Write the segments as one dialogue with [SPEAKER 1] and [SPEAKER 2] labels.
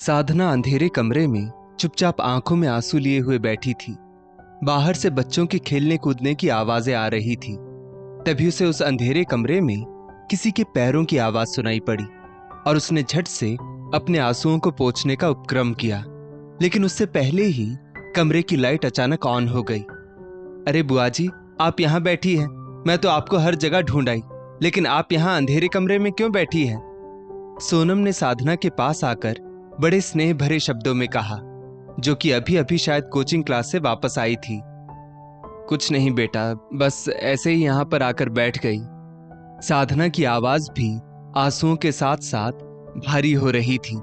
[SPEAKER 1] साधना अंधेरे कमरे में चुपचाप आंखों में आंसू लिए हुए बैठी थी। बाहर से बच्चों के खेलने कूदने की आवाजें आ रही थी। तभी उसे उस अंधेरे कमरे में किसी के पैरों की आवाज सुनाई पड़ी और उसने झट से अपने आंसुओं को पोंछने का उपक्रम किया, लेकिन उससे पहले ही कमरे की लाइट अचानक ऑन हो गई। अरे बुआ जी, आप यहाँ बैठी हैं। मैं तो आपको हर जगह ढूंढ आई, लेकिन आप यहाँ अंधेरे कमरे में क्यों बैठी हैं? सोनम ने साधना के पास आकर बड़े स्नेह भरे शब्दों में कहा, जो कि अभी अभी शायद कोचिंग क्लास से वापस आई थी। कुछ नहीं बेटा, बस ऐसे ही यहां पर आकर बैठ गई। साधना की आवाज भी आंसुओं के साथ साथ भारी हो रही थी।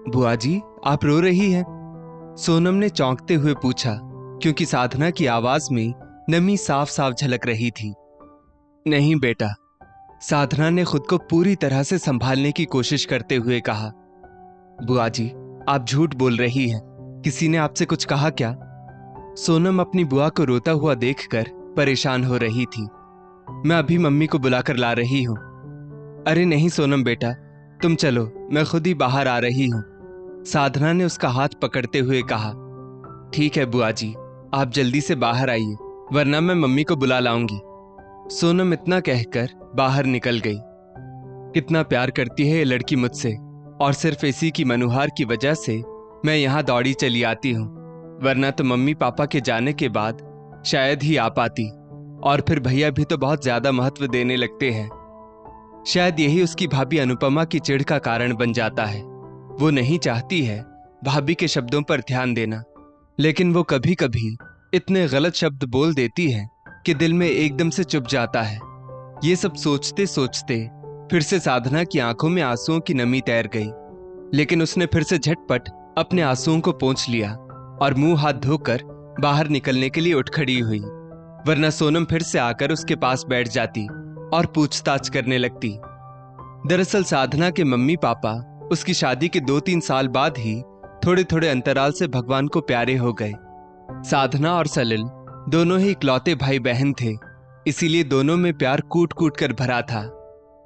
[SPEAKER 1] बुआ जी, आप रो रही हैं? सोनम ने चौंकते हुए पूछा, क्योंकि साधना की आवाज में नमी साफ साफ झलक रही थी। नहीं बेटा, साधना ने खुद को पूरी तरह से संभालने की कोशिश करते हुए कहा। बुआ जी, आप झूठ बोल रही हैं। किसी ने आपसे कुछ कहा क्या? सोनम अपनी बुआ को रोता हुआ देखकर परेशान हो रही थी। मैं अभी मम्मी को बुलाकर ला रही हूं। अरे नहीं सोनम बेटा, तुम चलो, मैं खुद ही बाहर आ रही हूं। साधना ने उसका हाथ पकड़ते हुए कहा। ठीक है बुआ जी, आप जल्दी से बाहर आइए, वरना मैं मम्मी को बुला लाऊंगी। सोनम इतना कहकर बाहर निकल गई। कितना प्यार करती है ये लड़की मुझसे, और सिर्फ इसी की मनुहार की वजह से मैं यहाँ दौड़ी चली आती हूँ, वरना तो मम्मी पापा के जाने के बाद शायद ही आ पाती। और फिर भैया भी तो बहुत ज्यादा महत्व देने लगते हैं। शायद यही उसकी भाभी अनुपमा की चिढ़ का कारण बन जाता है। वो नहीं चाहती है भाभी के शब्दों पर ध्यान देना, लेकिन वो कभी कभी इतने गलत शब्द बोल देती है कि दिल में एकदम से चुभ जाता है। ये सब सोचते सोचते फिर से साधना की आंखों में आंसुओं की नमी तैर गई, लेकिन उसने फिर से झटपट अपने आंसुओं को पोंछ लिया और मुंह हाथ धोकर बाहर निकलने के लिए उठ खड़ी हुई, वरना सोनम फिर से आकर उसके पास बैठ जाती और पूछताछ करने लगती। दरअसल साधना के मम्मी पापा उसकी शादी के 2-3 साल बाद ही थोड़े थोड़े अंतराल से भगवान को प्यारे हो गए। साधना और सलिल दोनों ही इकलौते भाई बहन थे, इसीलिए दोनों में प्यार कूट कूट कर भरा था।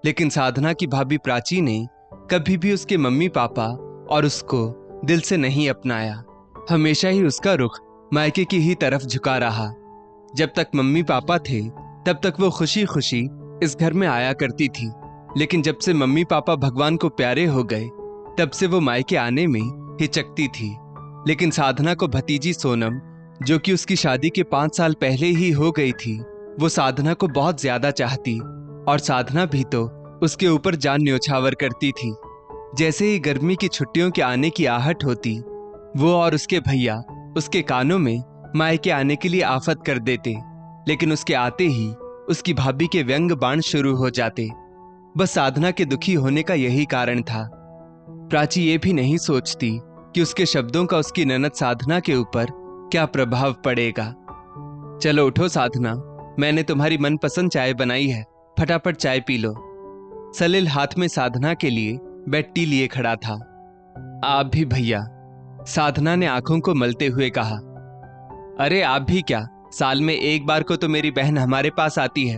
[SPEAKER 1] लेकिन साधना की भाभी प्राची ने कभी भी उसके मम्मी पापा और उसको दिल से नहीं अपनाया। हमेशा ही उसका रुख मायके की ही तरफ झुका रहा। जब तक मम्मी पापा थे तब तक वो खुशी खुशी इस घर में आया करती थी, लेकिन जब से मम्मी पापा भगवान को प्यारे हो गए तब से वो मायके आने में हिचकती थी। लेकिन साधना को भतीजी सोनम, जो कि उसकी शादी के 5 साल पहले ही हो गई थी, वो साधना को बहुत ज्यादा चाहती, और साधना भी तो उसके ऊपर जान न्योछावर करती थी। जैसे ही गर्मी की छुट्टियों के आने की आहट होती, वो और उसके भैया उसके कानों में मायके आने के लिए आफत कर देते, लेकिन उसके आते ही उसकी भाभी के व्यंग बाण शुरू हो जाते। बस साधना के दुखी होने का यही कारण था। प्राची ये भी नहीं सोचती कि उसके शब्दों का उसकी ननद साधना के ऊपर क्या प्रभाव पड़ेगा। चलो उठो साधना, मैंने तुम्हारी मनपसंद चाय बनाई है, फटाफट चाय पी लो। सलिल हाथ में साधना के लिए बेड टी लिए खड़ा था। आप भी भैया, साधना ने आंखों को मलते हुए कहा। अरे आप भी क्या, साल में एक बार को तो मेरी बहन हमारे पास आती है,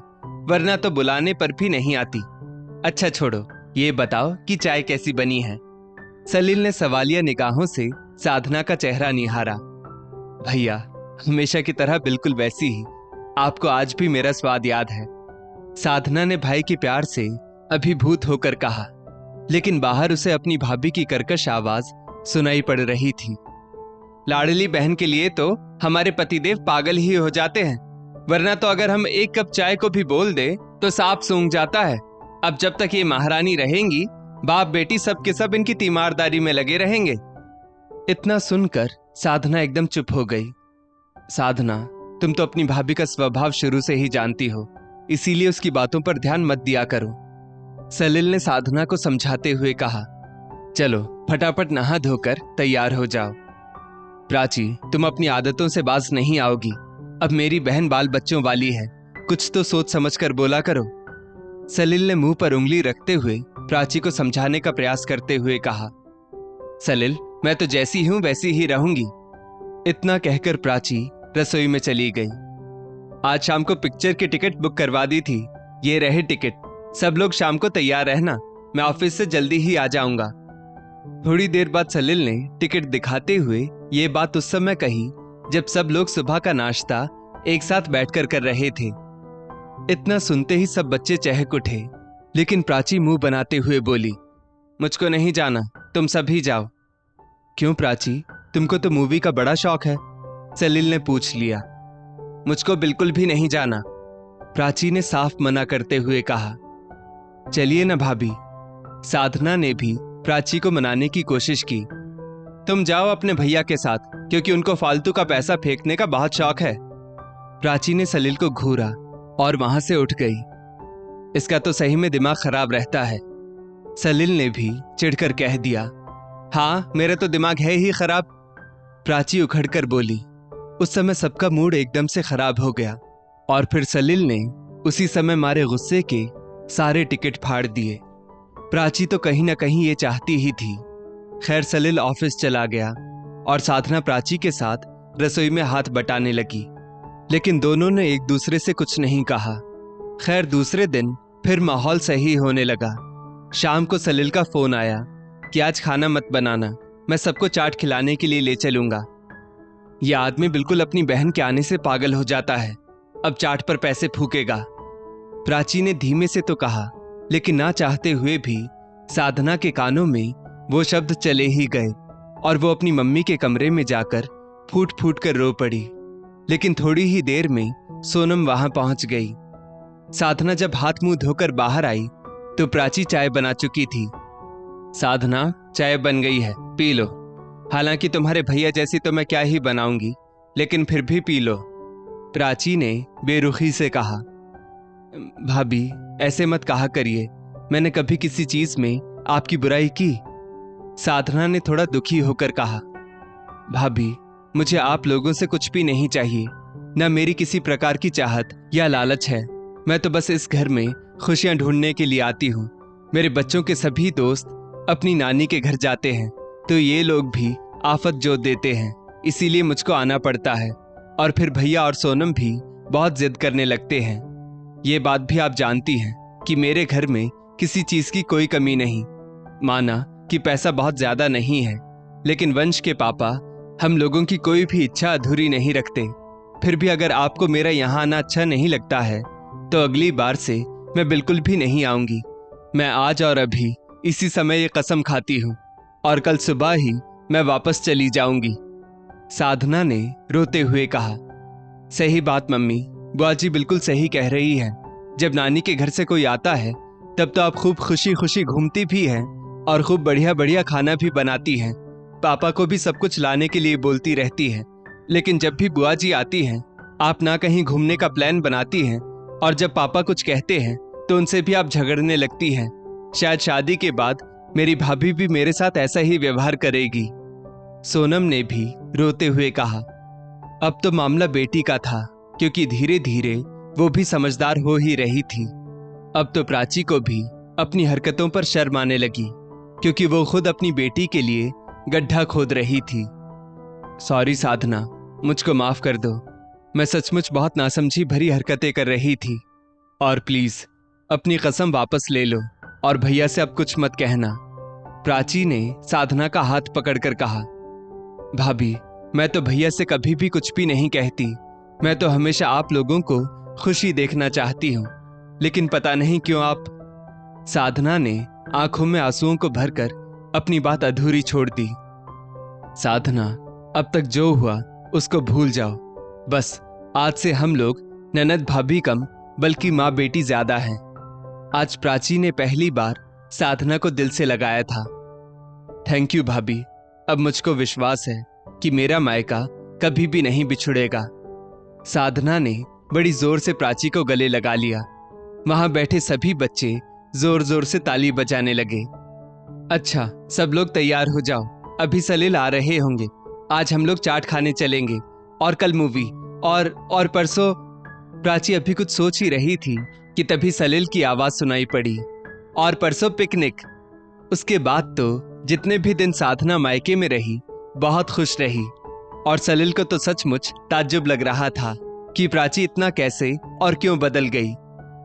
[SPEAKER 1] वरना तो बुलाने पर भी नहीं आती। अच्छा छोड़ो, ये बताओ कि चाय कैसी बनी है? सलिल ने सवालिया निगाहों से साधना का चेहरा निहारा। भैया, हमेशा की तरह बिल्कुल वैसी ही, आपको आज भी मेरा स्वाद याद है, साधना ने भाई के प्यार से अभिभूत होकर कहा। लेकिन बाहर उसे अपनी भाभी की कर्कश आवाज सुनाई पड़ रही थी। लाडली बहन के लिए तो हमारे पतिदेव पागल ही हो जाते हैं, वरना तो अगर हम एक कप चाय को भी बोल दे तो सांप सूंघ जाता है। अब जब तक ये महारानी रहेंगी, बाप बेटी सब के सब इनकी तीमारदारी में लगे रहेंगे। इतना सुनकर साधना एकदम चुप हो गई। साधना, तुम तो अपनी भाभी का स्वभाव शुरू से ही जानती हो, इसीलिए उसकी बातों पर ध्यान मत दिया करो। सलिल ने साधना को समझाते हुए कहा। चलो फटाफट नहा धोकर तैयार हो जाओ। प्राची, तुम अपनी आदतों से बाज नहीं आओगी। अब मेरी बहन बाल बच्चों वाली है, कुछ तो सोच समझ कर बोला करो। सलिल ने मुंह पर उंगली रखते हुए प्राची को समझाने का प्रयास करते हुए कहा। सलिल, मैं तो जैसी हूं वैसी ही रहूंगी। इतना कहकर प्राची रसोई में चली गई। आज शाम को पिक्चर की टिकट बुक करवा दी थी, ये रहे टिकट। सब लोग शाम को तैयार रहना, मैं ऑफिस से जल्दी ही आ जाऊंगा। थोड़ी देर बाद सलील ने टिकट दिखाते हुए ये बात उस समय कही जब सब लोग सुबह का नाश्ता एक साथ बैठकर कर रहे थे। इतना सुनते ही सब बच्चे चहक उठे, लेकिन प्राची मुंह बनाते हुए बोली, मुझको नहीं जाना, तुम सभी जाओ। क्यों प्राची, तुमको तो मूवी का बड़ा शौक है? सलील ने पूछ लिया। मुझको बिल्कुल भी नहीं जाना, प्राची ने साफ मना करते हुए कहा। चलिए ना भाभी। साधना ने भी प्राची को मनाने की कोशिश की। तुम जाओ अपने भैया के साथ, क्योंकि उनको फालतू का पैसा फेंकने का बहुत शौक है। प्राची ने सलील को घूरा और वहां से उठ गई। इसका तो सही में दिमाग खराब रहता है, सलील ने भी चिढ़कर कह दिया। हाँ, मेरा तो दिमाग है ही खराब, प्राची उखड़कर बोली। उस समय सबका मूड एकदम से खराब हो गया और फिर सलील ने उसी समय मारे गुस्से के सारे टिकट फाड़ दिए। प्राची तो कहीं ना कहीं ये चाहती ही थी। खैर, सलील ऑफिस चला गया और साधना प्राची के साथ रसोई में हाथ बटाने लगी, लेकिन दोनों ने एक दूसरे से कुछ नहीं कहा। खैर, दूसरे दिन फिर माहौल सही होने लगा। शाम को सलील का फोन आया कि आज खाना मत बनाना, मैं सबको चाट खिलाने के लिए ले चलूंगा। यह आदमी बिल्कुल अपनी बहन के आने से पागल हो जाता है, अब चाट पर पैसे फूकेगा। प्राची ने धीमे से तो कहा, लेकिन ना चाहते हुए भी साधना के कानों में वो शब्द चले ही गए और वो अपनी मम्मी के कमरे में जाकर फूट फूट कर रो पड़ी। लेकिन थोड़ी ही देर में सोनम वहां पहुंच गई। साधना जब हाथ मुंह धोकर बाहर आई तो प्राची चाय बना चुकी थी। साधना, चाय बन गई है, पी लो। हालांकि तुम्हारे भैया जैसी तो मैं क्या ही बनाऊंगी, लेकिन फिर भी पी लो, प्राची ने बेरुखी से कहा। भाभी, ऐसे मत कहा करिए, मैंने कभी किसी चीज में आपकी बुराई की? साधना ने थोड़ा दुखी होकर कहा। भाभी, मुझे आप लोगों से कुछ भी नहीं चाहिए, न मेरी किसी प्रकार की चाहत या लालच है। मैं तो बस इस घर में खुशियां ढूंढने के लिए आती हूँ। मेरे बच्चों के सभी दोस्त अपनी नानी के घर जाते हैं तो ये लोग भी आफत जोत देते हैं, इसीलिए मुझको आना पड़ता है। और फिर भैया और सोनम भी बहुत जिद करने लगते हैं। ये बात भी आप जानती हैं कि मेरे घर में किसी चीज की कोई कमी नहीं। माना कि पैसा बहुत ज्यादा नहीं है, लेकिन वंश के पापा हम लोगों की कोई भी इच्छा अधूरी नहीं रखते। फिर भी अगर आपको मेरा यहाँ आना अच्छा नहीं लगता है तो अगली बार से मैं बिल्कुल भी नहीं आऊंगी। मैं आज और अभी इसी समय ये कसम खाती हूँ और कल सुबह ही मैं वापस चली जाऊंगी, साधना ने रोते हुए कहा। सही बात मम्मी, बुआ जी बिल्कुल सही कह रही है। जब नानी के घर से कोई आता है तब तो आप खूब खुशी खुशी घूमती भी हैं और खूब बढ़िया बढ़िया खाना भी बनाती हैं। पापा को भी सब कुछ लाने के लिए बोलती रहती हैं, लेकिन जब भी बुआ जी आती हैं आप ना कहीं घूमने का प्लान बनाती हैं, और जब पापा कुछ कहते हैं तो उनसे भी आप झगड़ने लगती हैं। शायद शादी के बाद मेरी भाभी भी मेरे साथ ऐसा ही व्यवहार करेगी, सोनम ने भी रोते हुए कहा। अब तो मामला बेटी का था, क्योंकि धीरे धीरे वो भी समझदार हो ही रही थी। अब तो प्राची को भी अपनी हरकतों पर शर्म आने लगी, क्योंकि वो खुद अपनी बेटी के लिए गड्ढा खोद रही थी। सॉरी साधना, मुझको माफ कर दो, मैं सचमुच बहुत नासमझी भरी हरकतें कर रही थी। और प्लीज अपनी कसम वापस ले लो और भैया से अब कुछ मत कहना, प्राची ने साधना का हाथ पकड़कर कहा। भाभी, मैं तो भैया से कभी भी कुछ भी नहीं कहती। मैं तो हमेशा आप लोगों को खुशी देखना चाहती हूँ, लेकिन पता नहीं क्यों आप। साधना ने आंखों में आंसुओं को भरकर अपनी बात अधूरी छोड़ दी। साधना, अब तक जो हुआ उसको भूल जाओ। बस आज से हम लोग ननद भाभी कम बल्कि माँ बेटी ज्यादा हैं। आज प्राची ने पहली बार साधना को दिल से लगाया था। थैंक यू भाभी, अब मुझको विश्वास है कि मेरा मायका कभी भी नहीं बिछुड़ेगा। साधना ने बड़ी जोर से प्राची को गले लगा लिया। वहां बैठे सभी बच्चे जोर जोर से ताली बजाने लगे। अच्छा, सब लोग तैयार हो जाओ, अभी सलील आ रहे होंगे। आज हम लोग चाट खाने चलेंगे और कल मूवी और परसों। प्राची अभी कुछ सोच ही रही थी कि तभी सलील की आवाज सुनाई पड़ी, और परसों पिकनिक। उसके बाद तो जितने भी दिन साधना मायके में रही बहुत खुश रही, और सलील को तो सचमुच ताज्जुब लग रहा था कि प्राची इतना कैसे और क्यों बदल गई।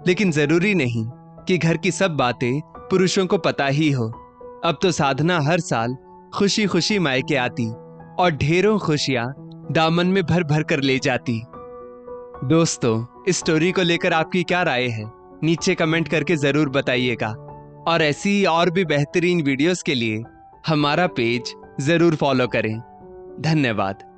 [SPEAKER 1] लेकिन जरूरी नहीं कि घर की सब बातें पुरुषों को पता ही हो। अब तो साधना हर साल खुशी खुशी मायके आती और ढेरों खुशियां दामन में भर भर कर ले जाती। दोस्तों, इस स्टोरी को लेकर आपकी क्या राय है? नीचे कमेंट करके जरूर बताइएगा और ऐसी और भी बेहतरीन वीडियोस के लिए हमारा पेज जरूर फॉलो करें। धन्यवाद।